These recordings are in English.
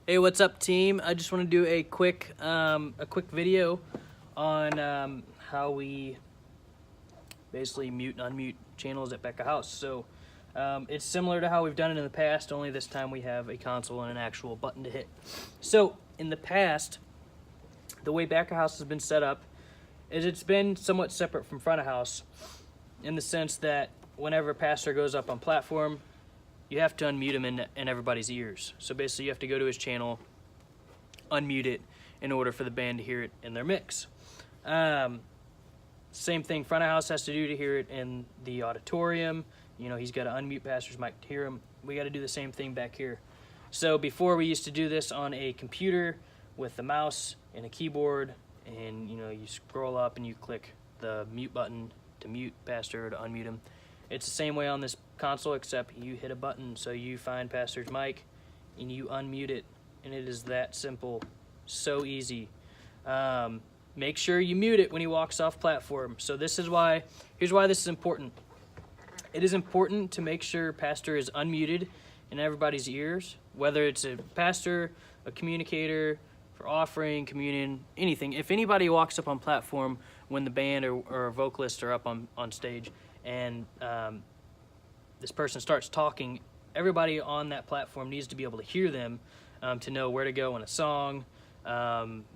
Hey, what's up, team? I just want to do a quick video on how we basically mute and unmute channels at Back of House. So it's similar to how we've done it in the past, only this time we have a console and an actual button to hit. So in the past, the way Back of House has been set up is it's been somewhat separate from front of house, in the sense that whenever a pastor goes up on platform, you have to unmute him in everybody's ears. So basically you have to go to his channel, unmute it in order for the band to hear it in their mix. Same thing front of house has to do to hear it in the auditorium. You know, he's got to unmute pastor's mic to hear him. We got to do the same thing back here. So before, we used to do this on a computer with the mouse and a keyboard, and you know, you scroll up and you click the mute button to mute pastor or to unmute him. It's the same way on this console, except you hit a button, so you find pastor's mic and you unmute it, and it is that simple, so easy. Make sure you mute it when he walks off platform. So here's why this is important. It is important to make sure pastor is unmuted in everybody's ears, whether it's a pastor, a communicator, for offering, communion, anything. If anybody walks up on platform when the band or vocalists are up on stage, and this person starts talking, everybody on that platform needs to be able to hear them, to know where to go in a song.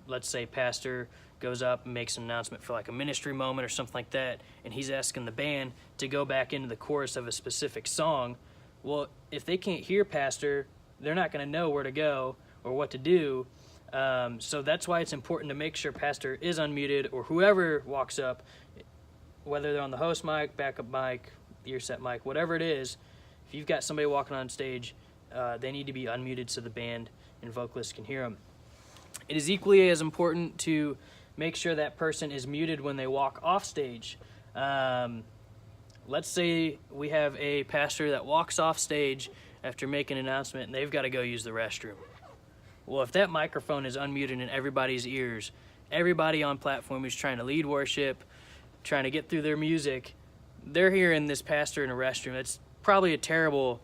Let's say pastor goes up and makes an announcement for like a ministry moment or something like that, and he's asking the band to go back into the chorus of a specific song. Well, if they can't hear pastor, they're not going to know where to go or what to do. So that's why it's important to make sure pastor is unmuted, or whoever walks up, whether they're on the host mic, backup mic, ear set mic, whatever it is. If you've got somebody walking on stage, they need to be unmuted so the band and vocalists can hear them. It is equally as important to make sure that person is muted when they walk off stage. Let's say we have a pastor that walks off stage after making an announcement and they've got to go use the restroom. Well, if that microphone is unmuted in everybody's ears, everybody on platform who's trying to lead worship, trying to get through their music, they're hearing this pastor in a restroom. It's probably a terrible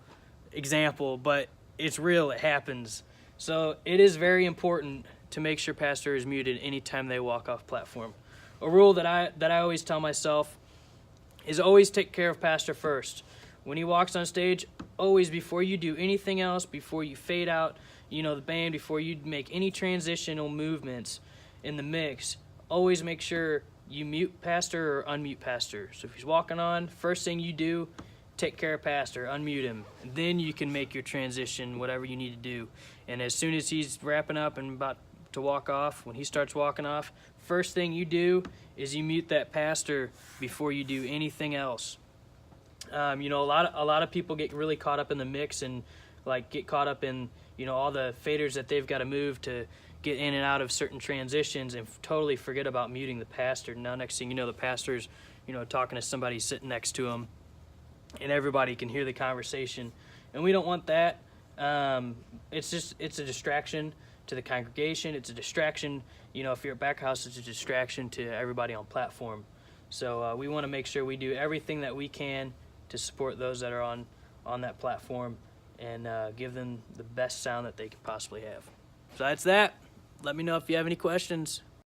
example, but it's real, it happens. So it is very important to make sure pastor is muted anytime they walk off platform. A rule that I always tell myself is always take care of pastor first. When he walks on stage, always, before you do anything else, before you fade out, you know, the band, before you make any transitional movements in the mix, always make sure you mute pastor or unmute pastor. So if he's walking on, first thing you do, take care of pastor, unmute him. And then you can make your transition, whatever you need to do. And as soon as he's wrapping up and about to walk off, when he starts walking off, first thing you do is you mute that pastor before you do anything else. You know, a lot of people get really caught up in the mix and like get caught up in, you know, all the faders that they've got to move to get in and out of certain transitions, and totally forget about muting the pastor. Now next thing you know, the pastor's, you know, talking to somebody sitting next to him, and everybody can hear the conversation, and we don't want that. It's a distraction to the congregation. It's a distraction, you know, if you're at Back House, it's a distraction to everybody on platform. So we want to make sure we do everything that we can to support those that are on that platform, and give them the best sound that they could possibly have. So that's that. Let me know if you have any questions.